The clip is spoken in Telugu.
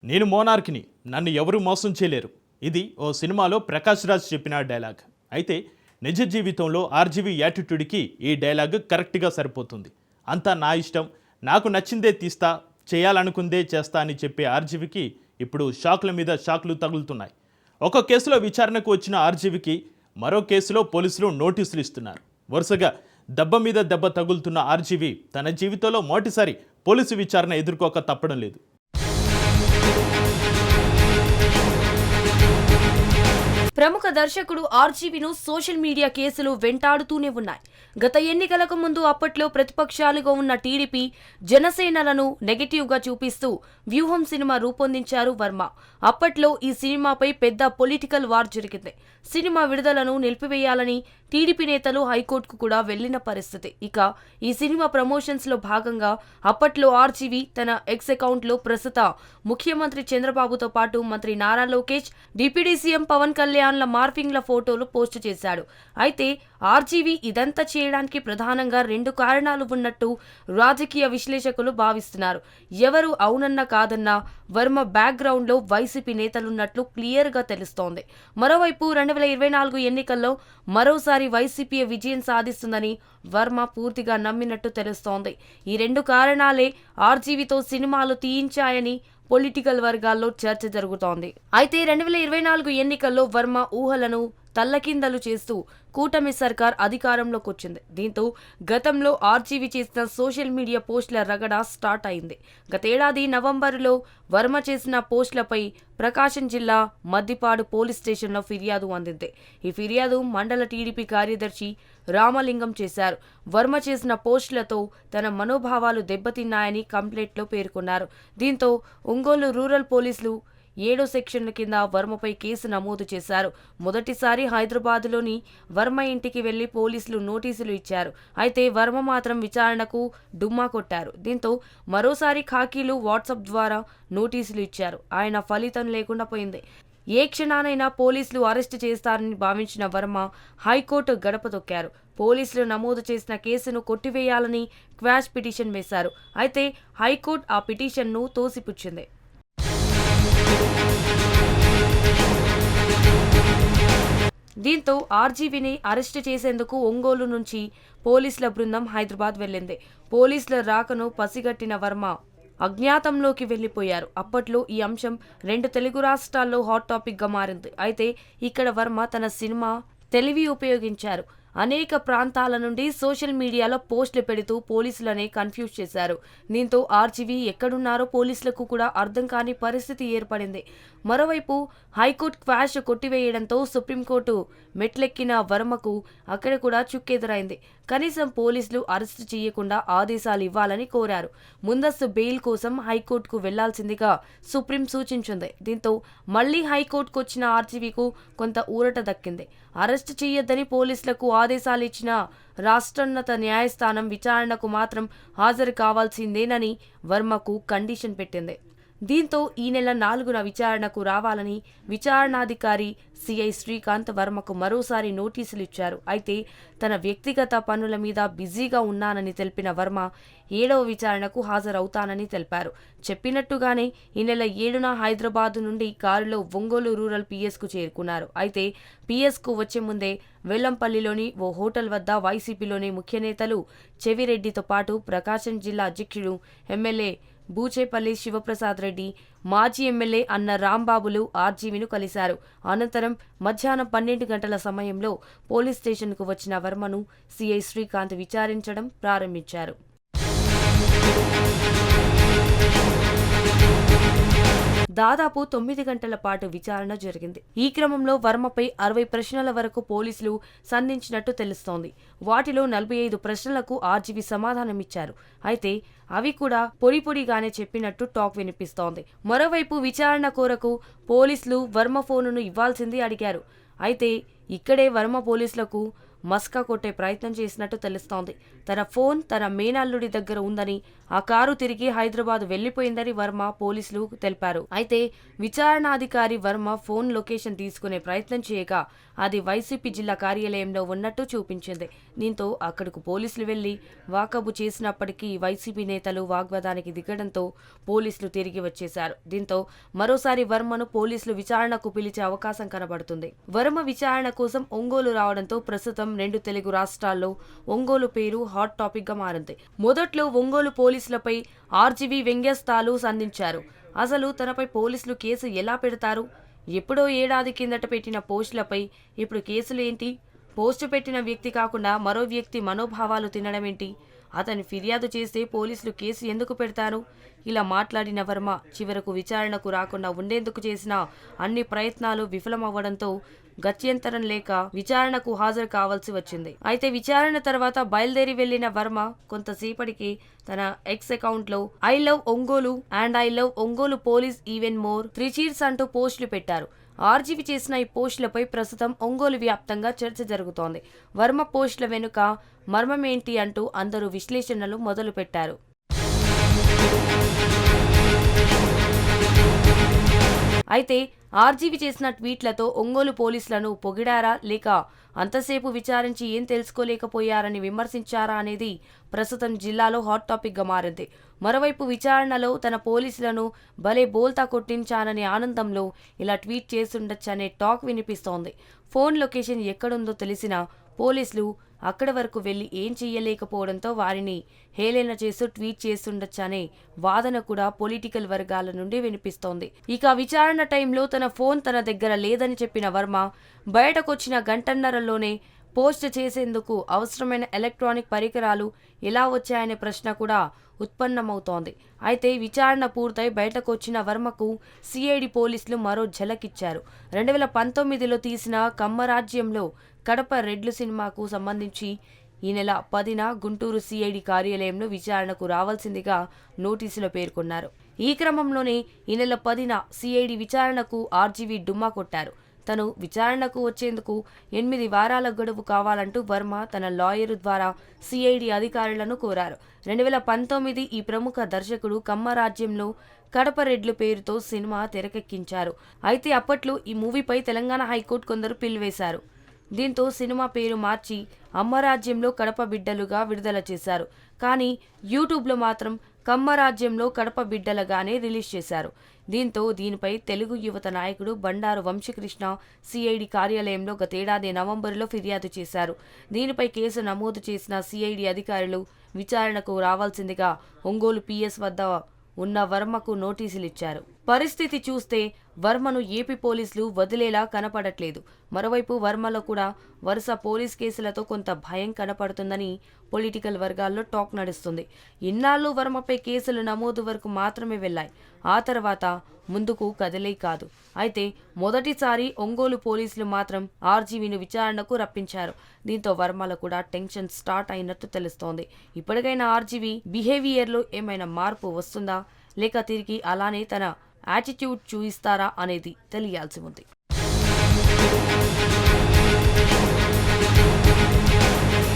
నేను మోనార్క్ని, నన్ను ఎవరూ మోసం చేయలేరు. ఇది ఓ సినిమాలో ప్రకాష్ రాజ్ చెప్పిన డైలాగ్. అయితే నిజ జీవితంలో ఆర్జీవి యాటిట్యూడ్కి ఈ డైలాగ్ కరెక్ట్గా సరిపోతుంది. అంతా నా ఇష్టం, నాకు నచ్చిందే తీస్తా, చేయాలనుకుందే చేస్తా అని చెప్పే ఆర్జీవికి ఇప్పుడు షాక్ల మీద షాక్లు తగులుతున్నాయి. ఒక కేసులో విచారణకు వచ్చిన ఆర్జీవికి మరో కేసులో పోలీసులు నోటీసులు ఇస్తున్నారు. వరుసగా దెబ్బ మీద దెబ్బ తగులుతున్న ఆర్జీవి తన జీవితంలో మొదటిసారి పోలీసు విచారణ ఎదుర్కోక తప్పడం లేదు. ప్రముఖ దర్శకుడు ఆర్జీవిను సోషల్ మీడియా కేసులు వెంటాడుతూనే ఉన్నాయి. గత ఎన్నికలకు ముందు అప్పట్లో ప్రతిపక్షాలుగా ఉన్న టీడీపీ, జనసేనలను నెగటివ్గా చూపిస్తూ వ్యూహం సినిమా రూపొందించారు వర్మ. అప్పట్లో ఈ సినిమాపై పెద్ద పొలిటికల్ వార్ జరిగింది. సినిమా విడుదలను నిలిపివేయాలని టీడీపీ నేతలు హైకోర్టుకు కూడా వెళ్లిన పరిస్థితి. ఇక ఈ సినిమా ప్రమోషన్స్ లో భాగంగా అప్పట్లో ఆర్జీవి తన ఎక్స్ అకౌంట్ లో ప్రస్తుత ముఖ్యమంత్రి చంద్రబాబుతో పాటు మంత్రి నారా లోకేష్, డిప్యూటీ సీఎం పవన్ కళ్యాణ్ల మార్ఫింగ్ల ఫోటోలు పోస్టు చేశాడు. అయితే ఆర్జీవి ఇదంతా చేయడానికి ప్రధానంగా 2 కారణాలు ఉన్నట్టు రాజకీయ విశ్లేషకులు భావిస్తున్నారు. ఎవరు అవునన్నా కాదన్నా వర్మ బ్యాక్గ్రౌండ్ లో వైసీపీ నేతలున్నట్లు క్లియర్ గా తెలుస్తోంది. మరోవైపు 2024 ఎన్నికల్లో మరోసారి వైసీపీ విజయం సాధిస్తుందని వర్మ పూర్తిగా నమ్మినట్టు తెలుస్తోంది. ఈ 2 కారణాలే ఆర్జీవితో సినిమాలు తీయించాయని పొలిటికల్ వర్గాల్లో చర్చ జరుగుతోంది. అయితే 2024 ఎన్నికల్లో వర్మ ఊహలను తల్లకిందలు చేస్తూ కూటమి సర్కార్ అధికారంలోకి వచ్చింది. దీంతో గతంలో ఆర్జీవి చేసిన సోషల్ మీడియా పోస్టుల రగడ స్టార్ట్ అయింది. గతేడాది నవంబరులో వర్మ చేసిన పోస్టులపై ప్రకాశం జిల్లా మద్దిపాడు పోలీస్ స్టేషన్లో ఫిర్యాదు అందింది. ఈ ఫిర్యాదు మండల టీడీపీ కార్యదర్శి రామలింగం చేశారు. వర్మ చేసిన పోస్టులతో తన మనోభావాలు దెబ్బతిన్నాయని కంప్లైంట్లో పేర్కొన్నారు. దీంతో ఒంగోలు రూరల్ పోలీసులు 7 సెక్షన్ల కింద వర్మపై కేసు నమోదు చేశారు. మొదటిసారి హైదరాబాద్లోని వర్మ ఇంటికి వెళ్లి పోలీసులు నోటీసులు ఇచ్చారు. అయితే వర్మ మాత్రం విచారణకు డుమ్మా కొట్టారు. దీంతో మరోసారి ఖాకీలు వాట్సాప్ ద్వారా నోటీసులు ఇచ్చారు. ఆయన ఫలితం లేకుండా పోయింది. ఏ క్షణానైనా పోలీసులు అరెస్టు చేస్తారని భావించిన వర్మ హైకోర్టు గడప తొక్కారు. పోలీసులు నమోదు చేసిన కేసును కొట్టివేయాలని క్వాష్ పిటిషన్ వేశారు. అయితే హైకోర్టు ఆ పిటిషన్ను తోసిపుచ్చింది. దీంతో ఆర్జీవిని అరెస్టు చేసేందుకు ఒంగోలు నుంచి పోలీసుల బృందం హైదరాబాద్ వెళ్లింది. పోలీసుల రాకను పసిగట్టిన వర్మ అజ్ఞాతంలోకి వెళ్లిపోయారు. అప్పట్లో ఈ అంశం 2 తెలుగు రాష్ట్రాల్లో హాట్ టాపిక్ గా మారింది. అయితే ఇక్కడ వర్మ తన సినిమా తెలివి ఉపయోగించారు. అనేక ప్రాంతాల నుండి సోషల్ మీడియాలో పోస్టులు పెడుతూ పోలీసులనే కన్ఫ్యూజ్ చేశారు. దీంతో ఆర్జీవి ఎక్కడున్నారో పోలీసులకు కూడా అర్థం కాని పరిస్థితి ఏర్పడింది. మరోవైపు హైకోర్టు క్వాష్ కొట్టివేయడంతో సుప్రీంకోర్టు మెట్లెక్కిన వర్మకు అక్కడ కూడా చుక్కెదురైంది. కనీసం పోలీసులు అరెస్టు చేయకుండా ఆదేశాలు ఇవ్వాలని కోరారు. ముందస్తు బెయిల్ కోసం హైకోర్టుకు వెళ్లాల్సిందిగా సుప్రీం సూచించింది. దీంతో మళ్లీ హైకోర్టుకు వచ్చిన ఆర్జీవికు కొంత ఊరట దక్కింది. అరెస్టు చేయొద్దని పోలీసులకు ఆదేశాలు ఇచ్చిన రాష్ట్రోన్నత న్యాయస్థానం విచారణకు మాత్రం హాజరు కావాల్సిందేనని వర్మకు కండిషన్ పెట్టింది. దీంతో ఈ నెల 4న విచారణకు రావాలని విచారణాధికారి సిఐ శ్రీకాంత్ వర్మకు మరోసారి నోటీసులు ఇచ్చారు. అయితే తన వ్యక్తిగత పనుల మీద బిజీగా ఉన్నానని తెలిపిన వర్మ 7వ విచారణకు హాజరవుతానని తెలిపారు. చెప్పినట్టుగానే ఈ నెల 7న హైదరాబాద్ నుండి కారులో ఒంగోలు రూరల్ పిఎస్కు చేరుకున్నారు. అయితే పిఎస్కు వచ్చే ముందే వెల్లంపల్లిలోని ఓ హోటల్ వద్ద వైసీపీలోని ముఖ్య నేతలు చెవిరెడ్డితో పాటు ప్రకాశం జిల్లా అధ్యక్షుడు ఎమ్మెల్యే బూచేపల్లి శివప్రసాద్ రెడ్డి, మాజీ ఎమ్మెల్యే అన్న రాంబాబులు ఆర్జీవిను కలిశారు. అనంతరం మధ్యాహ్నం 12 గంటల సమయంలో పోలీస్ స్టేషన్కు వచ్చిన వర్మను సిఐ శ్రీకాంత్ విచారించడం ప్రారంభించారు. దాదాపు 9 గంటల పాటు విచారణ జరిగింది. ఈ క్రమంలో వర్మపై 60 ప్రశ్నల వరకు పోలీసులు సంధించినట్టు తెలుస్తోంది. వాటిలో 45 ప్రశ్నలకు ఆర్జీవి సమాధానమిచ్చారు. అయితే అవి కూడా పొడిగానే చెప్పినట్టు టాక్ వినిపిస్తోంది. మరోవైపు విచారణ కోరకు పోలీసులు వర్మ ఫోనును ఇవ్వాల్సింది అడిగారు. అయితే ఇక్కడే వర్మ పోలీసులకు మస్కా కొట్టే ప్రయత్నం చేసినట్టు తెలుస్తోంది. తన ఫోన్ తన మేనల్లుడి దగ్గర ఉందని ఆ కారు తిరిగి హైదరాబాద్ వెళ్లిపోయిందని వర్మ పోలీసులు తెలిపారు. అయితే విచారణాధికారి వర్మ ఫోన్ లొకేషన్ తీసుకునే ప్రయత్నం చేయగా అది వైసీపీ జిల్లా కార్యాలయంలో ఉన్నట్టు చూపించింది. దీంతో అక్కడకు పోలీసులు వెళ్లి వాకబు చేసినప్పటికీ వైసీపీ నేతలు వాగ్వాదానికి దిగడంతో పోలీసులు తిరిగి వచ్చేశారు. దీంతో మరోసారి వర్మను పోలీసులు విచారణకు పిలిచే అవకాశం కనబడుతుంది. వర్మ విచారణ కోసం ఒంగోలు రావడంతో ప్రస్తుతం 2 తెలుగు రాష్ట్రాల్లో ఒంగోలు పేరు హాట్ టాపిక్ గా మారింది. మొదట్లో ఒంగోలు పోలీసులపై ఆర్జీవీ వ్యంగ్యాస్త్రాలు సంధించారు. అసలు తనపై పోలీసులు కేసు ఎలా పెడతారు? ఎప్పుడో ఏడాది కిందట పెట్టిన పోస్టులపై ఇప్పుడు కేసులు ఏంటి? పోస్టు పెట్టిన వ్యక్తి కాకుండా మరో వ్యక్తి మనోభావాలు తినడం ఏంటి? అతని ఫిర్యాదు చేస్తే పోలీసులు కేసు ఎందుకు పెడతారు? ఇలా మాట్లాడిన వర్మ చివరకు విచారణకు రాకుండా ఉండేందుకు చేసిన అన్ని ప్రయత్నాలు విఫలమవ్వడంతో గత్యంతరం లేక విచారణకు హాజరు కావాల్సి వచ్చింది. అయితే విచారణ తర్వాత బయలుదేరి వెళ్లిన వర్మ కొంతసేపటికి తన ఎక్స్ అకౌంట్ లో I love Ongole and I love Ongole police even more 3 cheers అంటూ పోస్టులు పెట్టారు. ఆర్జీవీ చేసిన ఈ పోస్టులపై ప్రస్తుతం ఒంగోలు వ్యాప్తంగా చర్చ జరుగుతోంది. వర్మ పోస్టుల వెనుక మర్మమేంటి అంటూ అందరూ విశ్లేషణలు మొదలు పెట్టారు. అయితే ఆర్జీవీ చేసిన ట్వీట్లతో ఒంగోలు పోలీసులను పొగిడారా లేక అంతసేపు విచారించి ఏం తెలుసుకోలేకపోయారని విమర్శించారా అనేది ప్రస్తుతం జిల్లాలో హాట్ టాపిక్ గా మారింది. మరోవైపు విచారణలో తన పోలీసులను భలే బోల్తా కొట్టించాననే ఆనందంలో ఇలా ట్వీట్ చేస్తుండొచ్చనే టాక్ వినిపిస్తోంది. ఫోన్ లొకేషన్ ఎక్కడుందో తెలిసినా పోలీసులు అక్కడి వరకు వెళ్లి ఏం చెయ్యలేకపోవడంతో వారిని హేళన చేస్తూ ట్వీట్ చేస్తుండొచ్చనే వాదన కూడా పొలిటికల్ వర్గాల నుండి వినిపిస్తోంది. ఇక విచారణ టైంలో తన ఫోన్ తన దగ్గర లేదని చెప్పిన వర్మ బయటకొచ్చిన గంటన్నరలోనే పోస్ట్ చేసేందుకు అవసరమైన ఎలక్ట్రానిక్ పరికరాలు ఎలా వచ్చాయనే ప్రశ్న కూడా ఉత్పన్నమవుతోంది. అయితే విచారణ పూర్తయి బయటకొచ్చిన వర్మకు సిఐడి పోలీసులు మరో ఝలకిచ్చారు. 2019లో తీసిన కమ్మరాజ్యంలో కడప రెడ్లు సినిమాకు సంబంధించి ఈ నెల 10న గుంటూరు సిఐడి కార్యాలయంలో విచారణకు రావాల్సిందిగా నోటీసులో పేర్కొన్నారు. ఈ క్రమంలోనే ఈ నెల 10న సిఐడి విచారణకు ఆర్జీవీ డుమ్మా కొట్టారు. తను విచారణకు వచ్చేందుకు 8 వారాల గడువు కావాలంటూ వర్మ తన లాయరు ద్వారా సిఐడి అధికారులను కోరారు. 2019 ఈ ప్రముఖ దర్శకుడు కమ్మరాజ్యంలో కడప రెడ్లు పేరుతో సినిమా తెరకెక్కించారు. అయితే అప్పట్లో ఈ మూవీపై తెలంగాణ హైకోర్టు కొందరు పిల్లివేశారు. దీంతో సినిమా పేరు మార్చి అమ్మరాజ్యంలో కడప బిడ్డలుగా విడుదల చేశారు. కానీ యూట్యూబ్లో మాత్రం కమ్మరాజ్యంలో కడప బిడ్డలుగానే రిలీజ్ చేశారు. దీంతో దీనిపై తెలుగు యువత నాయకుడు బండారు వంశీకృష్ణ సిఐడి కార్యాలయంలో గతేడాది నవంబరులో ఫిర్యాదు చేశారు. దీనిపై కేసు నమోదు చేసిన సిఐడి అధికారులు విచారణకు రావాల్సిందిగా ఒంగోలు పిఎస్ వద్ద ఉన్న వర్మకు నోటీసులు ఇచ్చారు. పరిస్థితి చూస్తే వర్మను ఏపీ పోలీసులు వదిలేలా కనపడట్లేదు. మరోవైపు వర్మలో కూడా వరుస పోలీస్ కేసులతో కొంత భయం కనపడుతుందని పొలిటికల్ వర్గాల్లో టాక్ నడుస్తుంది. ఇన్నాళ్ళు వర్మపై కేసులు నమోదు వరకు మాత్రమే వెళ్లాయి. ఆ తర్వాత ముందుకు కదిలే కాదు. అయితే మొదటిసారి ఒంగోలు పోలీసులు మాత్రం ఆర్జీవీను విచారణకు రప్పించారు. దీంతో వర్మలో కూడా టెన్షన్ స్టార్ట్ అయినట్టు తెలుస్తోంది. ఇప్పటికైనా ఆర్జీవీ బిహేవియర్లో ఏమైనా మార్పు వస్తుందా లేక తిరిగి అలానే తన యాటిట్యూడ్ చూయిస్తారా అనేది తెలియాల్సి ఉంది.